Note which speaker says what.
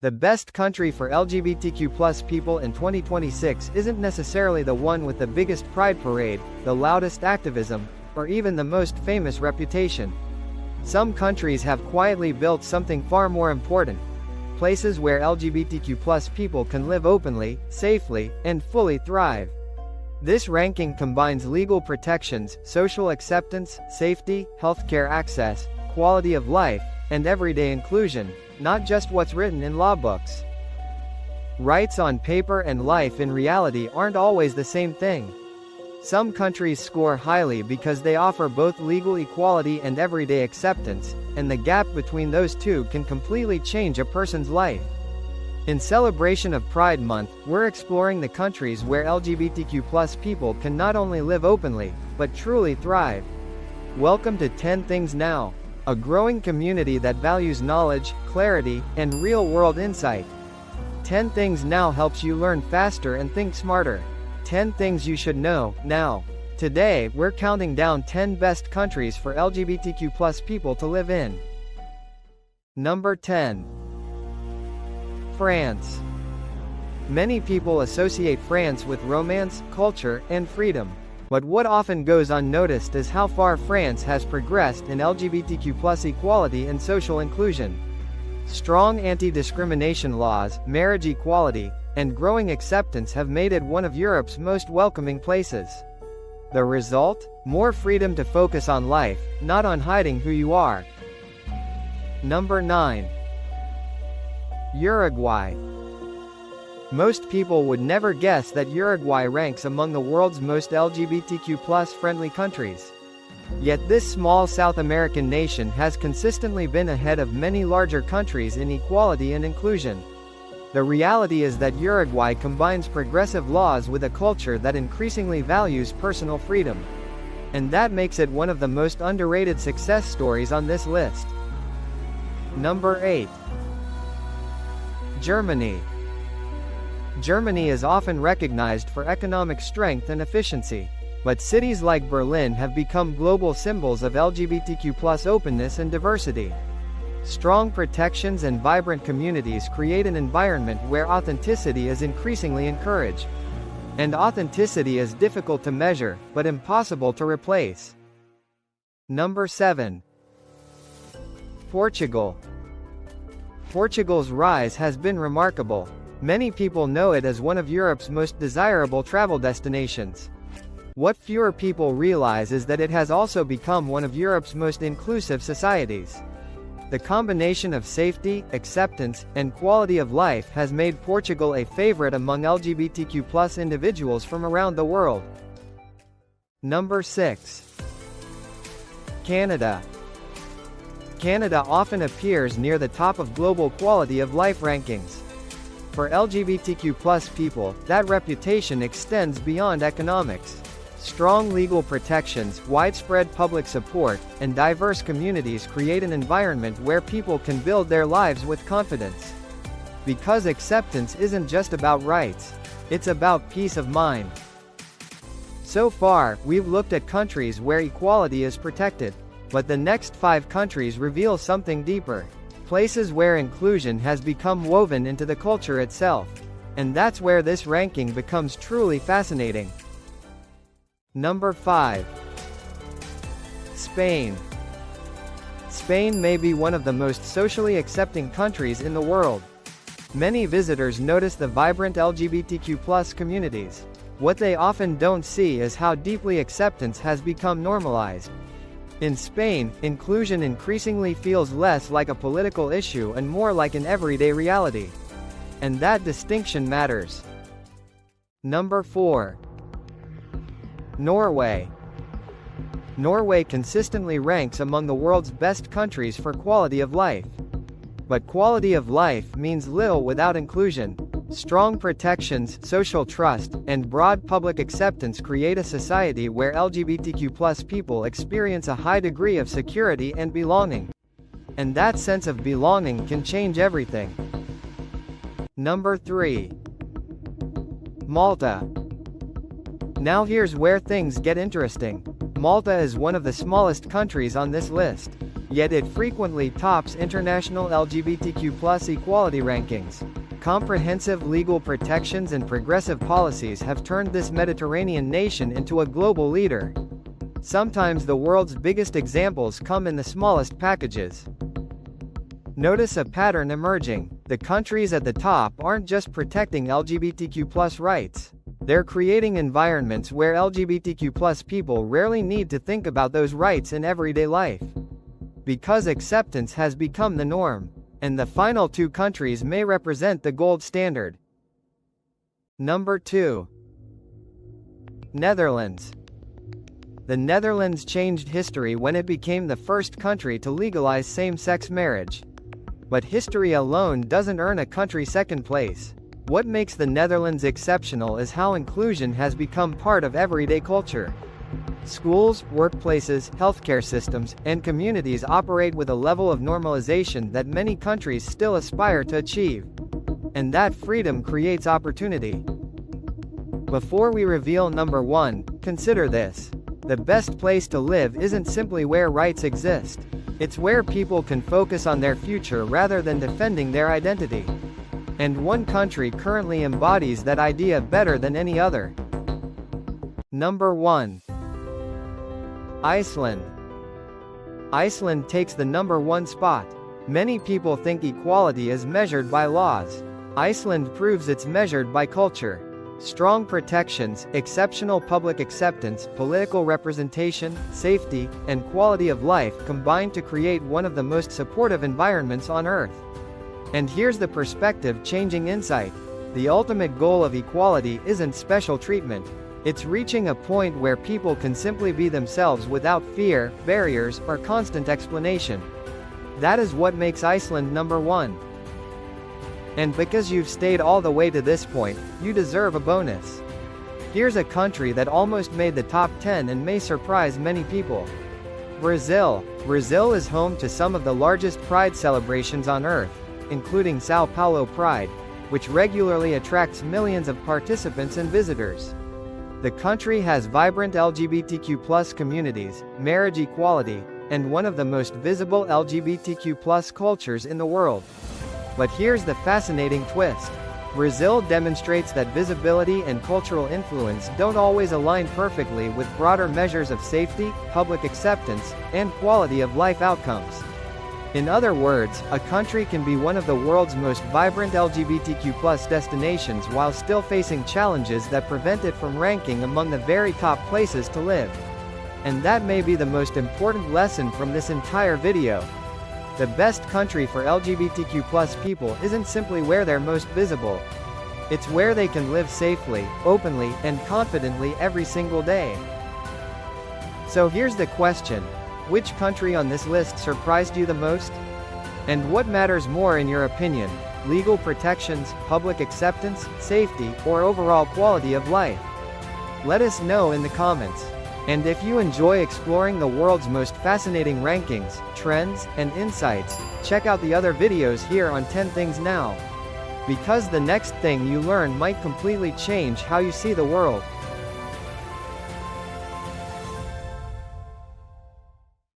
Speaker 1: The best country for LGBTQ+ people in 2026 isn't necessarily the one with the biggest pride parade, the loudest activism, or even the most famous reputation. Some countries have quietly built something far more important. Places where LGBTQ+ people can live openly, safely, and fully thrive. This ranking combines legal protections, social acceptance, safety, healthcare access, quality of life, and everyday inclusion, not just what's written in law books. Rights on paper and life in reality aren't always the same thing. Some countries score highly because they offer both legal equality and everyday acceptance, and the gap between those two can completely change a person's life. In celebration of Pride Month, we're exploring the countries where LGBTQ+ people can not only live openly, but truly thrive. Welcome to 10 Things Now, a growing community that values knowledge, clarity, and real-world insight. 10 Things Now helps you learn faster and think smarter. 10 things you should know, now. Today, we're counting down 10 best countries for LGBTQ+ people to live in. Number 10. France. Many people associate France with romance, culture, and freedom. But what often goes unnoticed is how far France has progressed in LGBTQ+ equality and social inclusion. Strong anti-discrimination laws, marriage equality, and growing acceptance have made it one of Europe's most welcoming places. The result? More freedom to focus on life, not on hiding who you are. Number 9. Uruguay. Most people would never guess that Uruguay ranks among the world's most LGBTQ+ friendly countries. Yet this small South American nation has consistently been ahead of many larger countries in equality and inclusion. The reality is that Uruguay combines progressive laws with a culture that increasingly values personal freedom. And that makes it one of the most underrated success stories on this list. Number 8. Germany. Germany is often recognized for economic strength and efficiency. But cities like Berlin have become global symbols of LGBTQ+ openness and diversity. Strong protections and vibrant communities create an environment where authenticity is increasingly encouraged. And authenticity is difficult to measure, but impossible to replace. Number 7. Portugal. Portugal's rise has been remarkable. Many people know it as one of Europe's most desirable travel destinations. What fewer people realize is that it has also become one of Europe's most inclusive societies. The combination of safety, acceptance, and quality of life has made Portugal a favorite among LGBTQ+ individuals from around the world. Number 6. Canada. Canada often appears near the top of global quality of life rankings. For LGBTQ+ people, that reputation extends beyond economics. Strong legal protections, widespread public support, and diverse communities create an environment where people can build their lives with confidence. Because acceptance isn't just about rights, it's about peace of mind. So far, we've looked at countries where equality is protected, but the next 5 countries reveal something deeper. Places where inclusion has become woven into the culture itself. And that's where this ranking becomes truly fascinating. Number 5. Spain. Spain may be one of the most socially accepting countries in the world. Many visitors notice the vibrant LGBTQ+ communities. What they often don't see is how deeply acceptance has become normalized. In Spain, inclusion increasingly feels less like a political issue and more like an everyday reality. And that distinction matters. Number 4. Norway. Norway consistently ranks among the world's best countries for quality of life. But quality of life means little without inclusion. Strong protections, social trust, and broad public acceptance create a society where LGBTQ+ people experience a high degree of security and belonging. And that sense of belonging can change everything. Number 3. Malta. Now here's where things get interesting. Malta is one of the smallest countries on this list. Yet it frequently tops international LGBTQ+ equality rankings. Comprehensive legal protections and progressive policies have turned this Mediterranean nation into a global leader. Sometimes the world's biggest examples come in the smallest packages. Notice a pattern emerging. The countries at the top aren't just protecting LGBTQ+ rights. They're creating environments where LGBTQ+ people rarely need to think about those rights in everyday life. Because acceptance has become the norm. And the final two countries may represent the gold standard. Number 2. Netherlands. The Netherlands changed history when it became the first country to legalize same-sex marriage. But history alone doesn't earn a country second place. What makes the Netherlands exceptional is how inclusion has become part of everyday culture. Schools, workplaces, healthcare systems, and communities operate with a level of normalization that many countries still aspire to achieve. And that freedom creates opportunity. Before we reveal number 1, consider this. The best place to live isn't simply where rights exist. It's where people can focus on their future rather than defending their identity. And one country currently embodies that idea better than any other. Number 1. Iceland. Iceland takes the number 1 spot. Many people think equality is measured by laws. Iceland proves it's measured by culture. Strong protections, exceptional public acceptance, political representation, safety, and quality of life combine to create one of the most supportive environments on Earth. And here's the perspective-changing insight. The ultimate goal of equality isn't special treatment. It's reaching a point where people can simply be themselves without fear, barriers, or constant explanation. That is what makes Iceland number 1. And because you've stayed all the way to this point, you deserve a bonus. Here's a country that almost made the top 10 and may surprise many people. Brazil. Brazil is home to some of the largest pride celebrations on Earth, including São Paulo Pride, which regularly attracts millions of participants and visitors. The country has vibrant LGBTQ+ communities, marriage equality, and one of the most visible LGBTQ+ cultures in the world. But here's the fascinating twist. Brazil demonstrates that visibility and cultural influence don't always align perfectly with broader measures of safety, public acceptance, and quality of life outcomes. In other words, a country can be one of the world's most vibrant LGBTQ+ destinations while still facing challenges that prevent it from ranking among the very top places to live. And that may be the most important lesson from this entire video. The best country for LGBTQ+ people isn't simply where they're most visible. It's where they can live safely, openly, and confidently every single day. So here's the question. Which country on this list surprised you the most? And what matters more in your opinion? Legal protections, public acceptance, safety, or overall quality of life? Let us know in the comments. And if you enjoy exploring the world's most fascinating rankings, trends, and insights, check out the other videos here on 10 Things Now. Because the next thing you learn might completely change how you see the world.